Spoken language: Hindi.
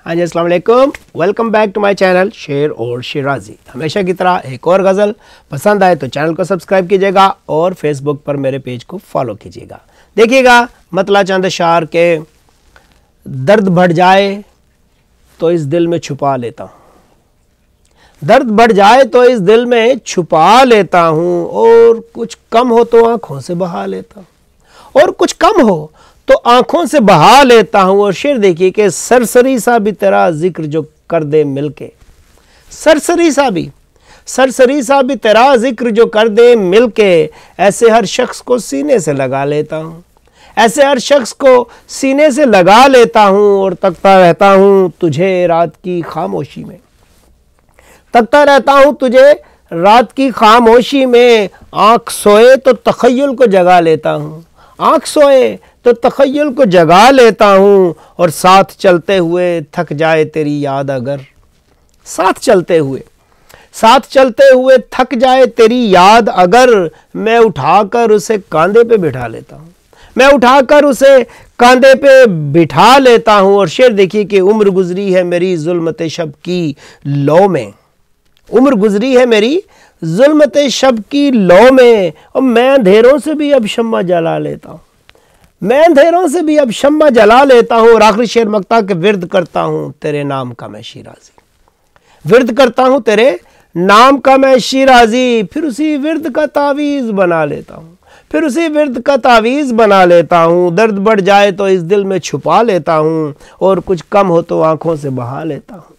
हाँ जी, अस्सलाम वालेकुम। Welcome back to my channel Sher और शिराजी। हमेशा की तरह एक और गज़ल पसंद आए तो चैनल को सब्सक्राइब कीजिएगा और फेसबुक पर मेरे पेज को फॉलो कीजिएगा। देखिएगा मतला चंद शार के दर्द बढ़ जाए तो इस दिल में छुपा लेता हूँ, दर्द बढ़ जाए तो इस दिल में छुपा लेता हूँ, और कुछ कम हो तो आँखों से बहा लेता हूँ, और कुछ कम हो तो आंखों से बहा लेता हूं। और शेर देखिए कि सरसरी सा भी तेरा जिक्र जो कर दे मिलके, सरसरी सा भी तेरा जिक्र जो कर दे मिलके, ऐसे हर शख्स को सीने से लगा लेता हूं, ऐसे हर शख्स को सीने से लगा लेता हूं। और तकता रहता हूं तुझे रात की खामोशी में, तकता रहता हूं तुझे रात की खामोशी में। आंख सोए तो तखय्युल को जगा लेता हूं, आंख सोए तो तखय्युल को जगा लेता हूँ। और साथ चलते हुए थक जाए तेरी याद अगर, साथ चलते हुए थक जाए तेरी याद अगर, मैं उठाकर उसे कांधे पे बिठा लेता हूँ, मैं उठाकर उसे कांधे पे बिठा लेता हूँ। और शेर देखिए कि उम्र गुजरी है मेरी जुल्मते शब की लौ में, उम्र गुजरी है मेरी जुल्मते शब की लौ में। और मैं अंधेरों से भी अब शम्मा जला लेता हूँ, मैं अंधेरों से भी अब शम्मा जला लेता हूँ। और आखिरी शेर मक्ता के विर्द करता हूँ तेरे नाम का मैं शिराजी, विर्द करता हूँ तेरे नाम का मैं शिराजी। फिर उसी विर्द का तावीज़ बना लेता हूँ, फिर उसी विर्द का तावीज़ बना लेता हूँ। दर्द बढ़ जाए तो इस दिल में छुपा लेता हूँ, और कुछ कम हो तो आंखों से बहा लेता हूँ।